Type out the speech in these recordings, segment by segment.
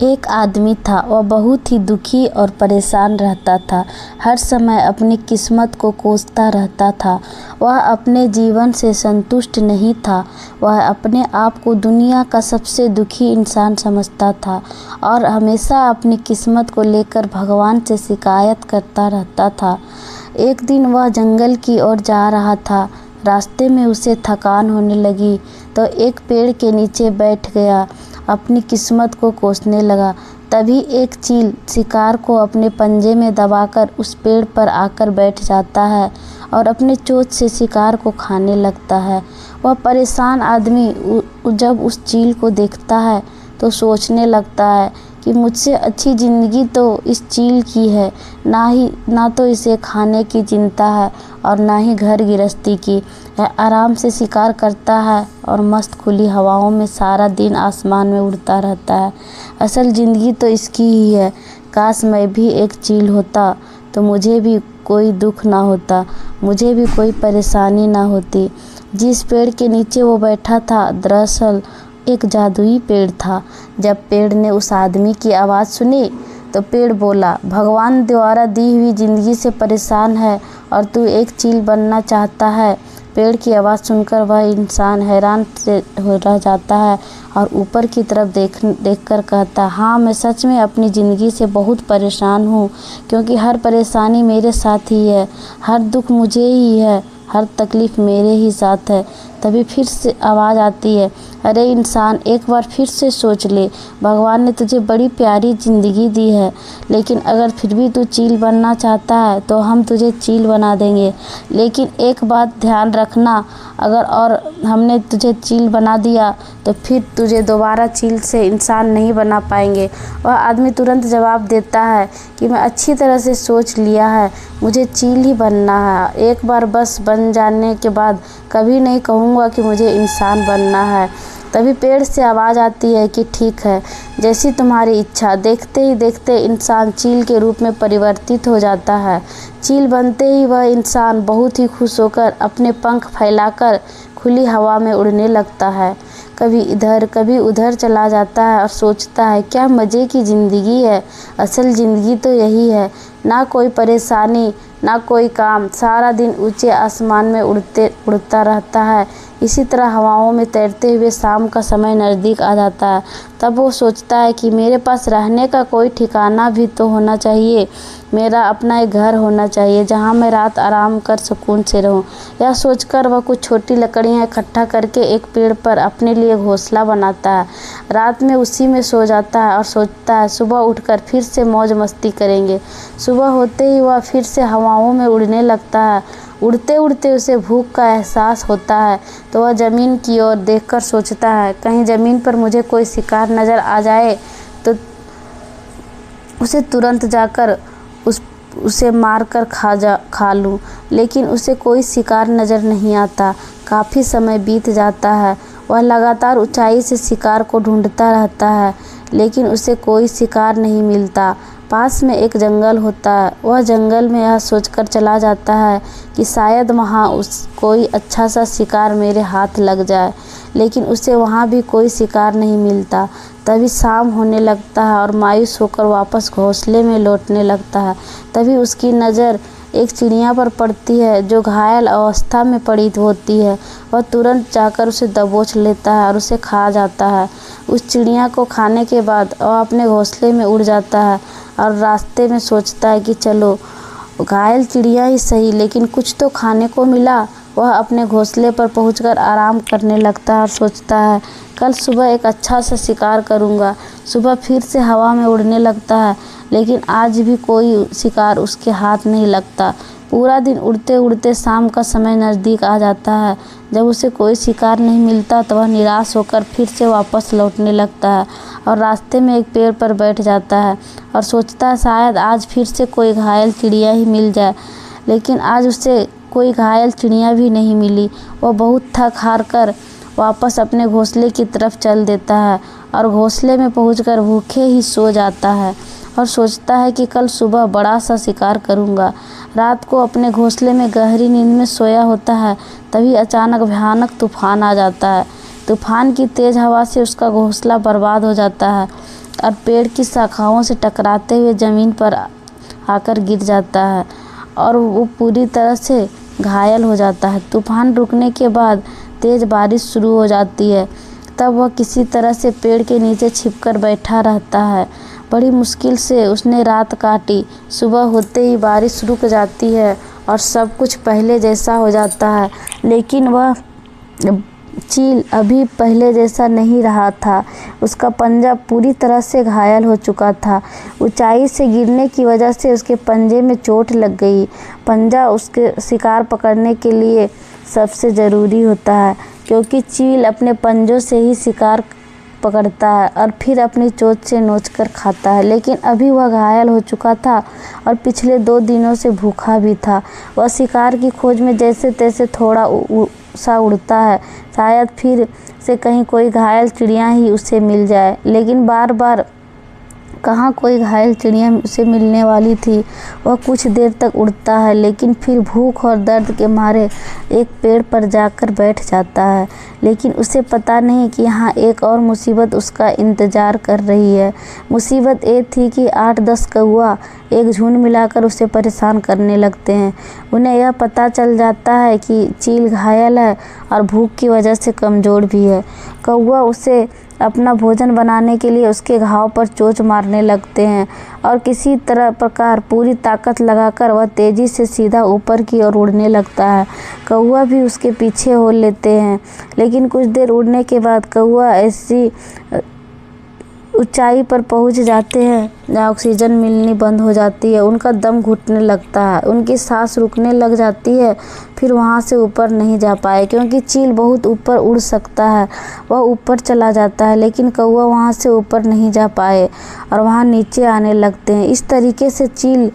एक आदमी था। वह बहुत ही दुखी और परेशान रहता था। हर समय अपनी किस्मत को कोसता रहता था। वह अपने जीवन से संतुष्ट नहीं था। वह अपने आप को दुनिया का सबसे दुखी इंसान समझता था और हमेशा अपनी किस्मत को लेकर भगवान से शिकायत करता रहता था। एक दिन वह जंगल की ओर जा रहा था। रास्ते में उसे थकान होने लगी तो एक पेड़ के नीचे बैठ गया, अपनी किस्मत को कोसने लगा। तभी एक चील शिकार को अपने पंजे में दबाकर उस पेड़ पर आकर बैठ जाता है और अपने चोंच से शिकार को खाने लगता है। वह परेशान आदमी जब उस चील को देखता है तो सोचने लगता है कि मुझसे अच्छी ज़िंदगी तो इस चील की है। ना तो इसे खाने की चिंता है और ना ही घर गृहस्थी की। यह आराम से शिकार करता है और मस्त खुली हवाओं में सारा दिन आसमान में उड़ता रहता है। असल ज़िंदगी तो इसकी ही है। काश मैं भी एक चील होता तो मुझे भी कोई दुख ना होता, मुझे भी कोई परेशानी ना होती। जिस पेड़ के नीचे वो बैठा था दरअसल एक जादुई पेड़ था। जब पेड़ ने उस आदमी की आवाज़ सुनी तो पेड़ बोला, भगवान द्वारा दी हुई ज़िंदगी से परेशान है और तू एक चील बनना चाहता है। पेड़ की आवाज़ सुनकर वह इंसान हैरान से रह जाता है और ऊपर की तरफ देखकर कहता, हाँ मैं सच में अपनी ज़िंदगी से बहुत परेशान हूँ, क्योंकि हर परेशानी मेरे साथ ही है, हर दुख मुझे ही है, हर तकलीफ़ मेरे ही साथ है। तभी फिर से आवाज़ आती है, अरे इंसान एक बार फिर से सोच ले, भगवान ने तुझे बड़ी प्यारी ज़िंदगी दी है, लेकिन अगर फिर भी तू चील बनना चाहता है तो हम तुझे चील बना देंगे। लेकिन एक बात ध्यान रखना, अगर और हमने तुझे चील बना दिया तो फिर तुझे दोबारा चील से इंसान नहीं बना पाएंगे। वह आदमी तुरंत जवाब देता है कि मैं अच्छी तरह से सोच लिया है, मुझे चील ही बनना है। एक बार बस बन जाने के बाद कभी नहीं कहूँगा कि मुझे इंसान बनना है। तभी पेड़ से आवाज़ आती है कि ठीक है, जैसी तुम्हारी इच्छा। देखते ही देखते इंसान चील के रूप में परिवर्तित हो जाता है। चील बनते ही वह इंसान बहुत ही खुश होकर अपने पंख फैलाकर खुली हवा में उड़ने लगता है। कभी इधर कभी उधर चला जाता है और सोचता है, क्या मज़े की ज़िंदगी है। असल ज़िंदगी तो यही है, ना कोई परेशानी ना कोई काम, सारा दिन ऊंचे आसमान में उड़ता रहता है। इसी तरह हवाओं में तैरते हुए शाम का समय नज़दीक आ जाता है। तब वो सोचता है कि मेरे पास रहने का कोई ठिकाना भी तो होना चाहिए, मेरा अपना एक घर होना चाहिए जहाँ मैं रात आराम कर सुकून से रहूँ। यह सोचकर वह कुछ छोटी लकड़ियाँ इकट्ठा करके एक पेड़ पर अपने लिए घोंसला बनाता है। रात में उसी में सो जाता है और सोचता है सुबह उठकर फिर से मौज मस्ती करेंगे। सुबह होते ही वह फिर से हवाओं में उड़ने लगता है। उड़ते उड़ते उसे भूख का एहसास होता है तो वह ज़मीन की ओर देखकर सोचता है, कहीं ज़मीन पर मुझे कोई शिकार नज़र आ जाए तो उसे तुरंत जाकर उसे मार कर खा लूँ। लेकिन उसे कोई शिकार नज़र नहीं आता। काफ़ी समय बीत जाता है। वह लगातार ऊंचाई से शिकार को ढूंढता रहता है, लेकिन उसे कोई शिकार नहीं मिलता। पास में एक जंगल होता है। वह जंगल में यह सोचकर चला जाता है कि शायद वहाँ कोई अच्छा सा शिकार मेरे हाथ लग जाए, लेकिन उसे वहाँ भी कोई शिकार नहीं मिलता। तभी शाम होने लगता है और मायूस होकर वापस घोंसले में लौटने लगता है। तभी उसकी नज़र एक चिड़िया पर पड़ती है जो घायल अवस्था में पड़ी होती है। वह तुरंत जाकर उसे दबोच लेता है और उसे खा जाता है। उस चिड़िया को खाने के बाद वह अपने घोंसले में उड़ जाता है और रास्ते में सोचता है कि चलो घायल चिड़िया ही सही, लेकिन कुछ तो खाने को मिला। वह अपने घोंसले पर पहुंचकर आराम करने लगता है और सोचता है, कल सुबह एक अच्छा सा शिकार करूंगा। सुबह फिर से हवा में उड़ने लगता है, लेकिन आज भी कोई शिकार उसके हाथ नहीं लगता। पूरा दिन उड़ते उड़ते शाम का समय नज़दीक आ जाता है। जब उसे कोई शिकार नहीं मिलता तो वह निराश होकर फिर से वापस लौटने लगता है और रास्ते में एक पेड़ पर बैठ जाता है और सोचता है शायद आज फिर से कोई घायल चिड़िया ही मिल जाए। लेकिन आज उसे कोई घायल चिड़िया भी नहीं मिली। वह बहुत थक हार कर वापस अपने घोंसले की तरफ चल देता है और घोंसले में पहुंचकर भूखे ही सो जाता है और सोचता है कि कल सुबह बड़ा सा शिकार करूंगा। रात को अपने घोंसले में गहरी नींद में सोया होता है। तभी अचानक भयानक तूफान आ जाता है। तूफान की तेज़ हवा से उसका घोंसला बर्बाद हो जाता है। और पेड़ की शाखाओं से टकराते हुए ज़मीन पर आकर गिर जाता है और वो पूरी तरह से घायल हो जाता है। तूफान रुकने के बाद तेज़ बारिश शुरू हो जाती है। तब वह किसी तरह से पेड़ के नीचे छिपकर बैठा रहता है। बड़ी मुश्किल से उसने रात काटी। सुबह होते ही बारिश रुक जाती है और सब कुछ पहले जैसा हो जाता है, लेकिन वह चील अभी पहले जैसा नहीं रहा था। उसका पंजा पूरी तरह से घायल हो चुका था। ऊंचाई से गिरने की वजह से उसके पंजे में चोट लग गई। पंजा उसके शिकार पकड़ने के लिए सबसे ज़रूरी होता है, क्योंकि चील अपने पंजों से ही शिकार पकड़ता है और फिर अपनी चोंच से नोचकर खाता है। लेकिन अभी वह घायल हो चुका था और पिछले 2 दिनों से भूखा भी था। वह शिकार की खोज में जैसे तैसे थोड़ा सा उड़ता है, शायद फिर से कहीं कोई घायल चिड़िया ही उसे मिल जाए। लेकिन बार बार कहाँ कोई घायल चिड़िया उसे मिलने वाली थी। वह कुछ देर तक उड़ता है, लेकिन फिर भूख और दर्द के मारे एक पेड़ पर जाकर बैठ जाता है। लेकिन उसे पता नहीं कि यहाँ एक और मुसीबत उसका इंतज़ार कर रही है। मुसीबत ये थी कि 8-10 कौवा एक झुंड मिलाकर उसे परेशान करने लगते हैं। उन्हें यह पता चल जाता है कि चील घायल है और भूख की वजह से कमज़ोर भी है। कौवा उसे अपना भोजन बनाने के लिए उसके घाव पर चोंच मारने लगते हैं और किसी प्रकार पूरी ताकत लगाकर वह तेज़ी से सीधा ऊपर की ओर उड़ने लगता है। कौवा भी उसके पीछे हो लेते हैं, लेकिन कुछ देर उड़ने के बाद कौवा ऐसी ऊंचाई पर पहुंच जाते हैं जहाँ ऑक्सीजन मिलनी बंद हो जाती है। उनका दम घुटने लगता है, उनकी सांस रुकने लग जाती है। फिर वहाँ से ऊपर नहीं जा पाए, क्योंकि चील बहुत ऊपर उड़ सकता है। वह ऊपर चला जाता है, लेकिन कौवा वहाँ से ऊपर नहीं जा पाए और वहाँ नीचे आने लगते हैं। इस तरीके से चील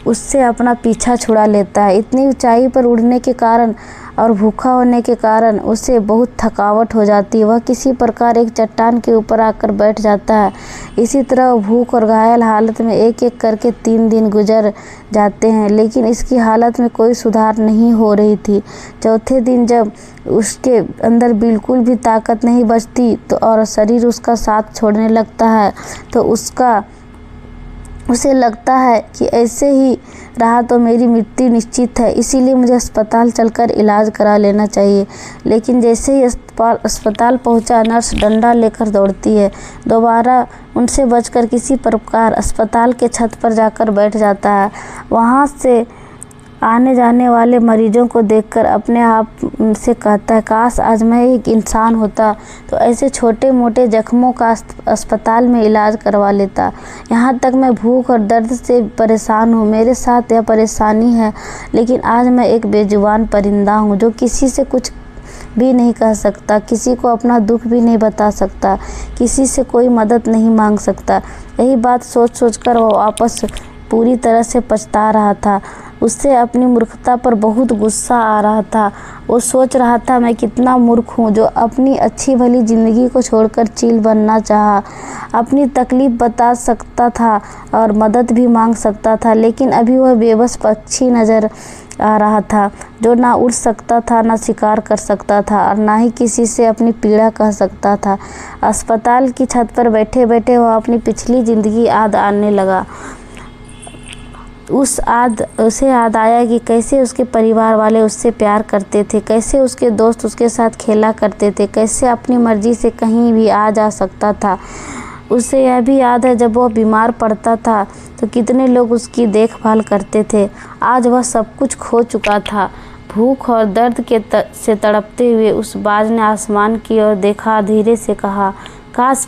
उससे अपना पीछा छुड़ा लेता है। इतनी ऊंचाई पर उड़ने के कारण और भूखा होने के कारण उसे बहुत थकावट हो जाती है। वह किसी प्रकार एक चट्टान के ऊपर आकर बैठ जाता है। इसी तरह भूख और घायल हालत में एक एक करके 3 दिन गुजर जाते हैं, लेकिन इसकी हालत में कोई सुधार नहीं हो रही थी। चौथे दिन जब उसके अंदर बिल्कुल भी ताकत नहीं बचती तो और शरीर उसका साथ छोड़ने लगता है, तो उसे लगता है कि ऐसे ही रहा तो मेरी मृत्यु निश्चित है, इसीलिए मुझे अस्पताल चलकर इलाज करा लेना चाहिए। लेकिन जैसे ही अस्पताल पहुंचा, नर्स डंडा लेकर दौड़ती है। दोबारा उनसे बचकर किसी प्रकार अस्पताल के छत पर जाकर बैठ जाता है। वहां से आने जाने वाले मरीजों को देखकर अपने आप से कहता है, काश आज मैं एक इंसान होता तो ऐसे छोटे मोटे जख्मों का अस्पताल में इलाज करवा लेता। यहाँ तक मैं भूख और दर्द से परेशान हूँ, मेरे साथ यह परेशानी है, लेकिन आज मैं एक बेजुबान परिंदा हूँ जो किसी से कुछ भी नहीं कह सकता, किसी को अपना दुख भी नहीं बता सकता, किसी से कोई मदद नहीं मांग सकता। यही बात सोच सोचकर वो वापस पूरी तरह से पछता रहा था। उससे अपनी मूर्खता पर बहुत गुस्सा आ रहा था। वो सोच रहा था, मैं कितना मूर्ख हूँ जो अपनी अच्छी भली ज़िंदगी को छोड़कर चील बनना चाहा। अपनी तकलीफ़ बता सकता था और मदद भी मांग सकता था, लेकिन अभी वह बेबस पक्षी नज़र आ रहा था जो ना उड़ सकता था, ना शिकार कर सकता था और ना ही किसी से अपनी पीड़ा कह सकता था। अस्पताल की छत पर बैठे बैठे वह अपनी पिछली ज़िंदगी याद आने लगा। उसे याद आया कि कैसे उसके परिवार वाले उससे प्यार करते थे, कैसे उसके दोस्त उसके साथ खेला करते थे, कैसे अपनी मर्जी से कहीं भी आ जा सकता था। उसे यह भी याद है जब वह बीमार पड़ता था तो कितने लोग उसकी देखभाल करते थे। आज वह सब कुछ खो चुका था। भूख और दर्द से तड़पते हुए उस बाज ने आसमान की ओर देखा, धीरे से कहा, काश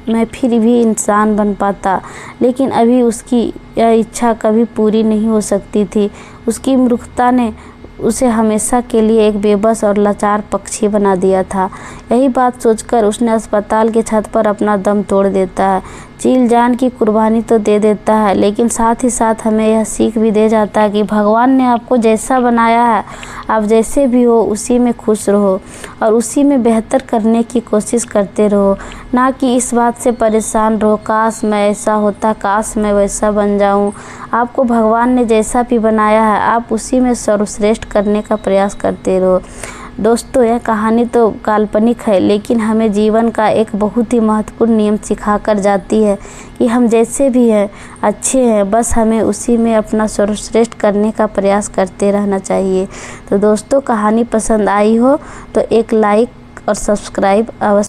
मैं फिर भी इंसान बन पाता। लेकिन अभी उसकी यह इच्छा कभी पूरी नहीं हो सकती थी। उसकी मूर्खता ने उसे हमेशा के लिए एक बेबस और लाचार पक्षी बना दिया था। यही बात सोचकर उसने अस्पताल की छत पर अपना दम तोड़ देता है। चील जान की कुर्बानी तो दे देता है, लेकिन साथ ही साथ हमें यह सीख भी दे जाता है कि भगवान ने आपको जैसा बनाया है, आप जैसे भी हो उसी में खुश रहो और उसी में बेहतर करने की कोशिश करते रहो, ना कि इस बात से परेशान रहो, काश मैं ऐसा होता, काश मैं वैसा बन जाऊं। आपको भगवान ने जैसा भी बनाया है, आप उसी में सर्वश्रेष्ठ करने का प्रयास करते रहो। दोस्तों, यह कहानी तो काल्पनिक है, लेकिन हमें जीवन का एक बहुत ही महत्वपूर्ण नियम सिखा कर जाती है कि हम जैसे भी हैं अच्छे हैं, बस हमें उसी में अपना सर्वश्रेष्ठ करने का प्रयास करते रहना चाहिए। तो दोस्तों, कहानी पसंद आई हो तो एक लाइक और सब्सक्राइब अवश्य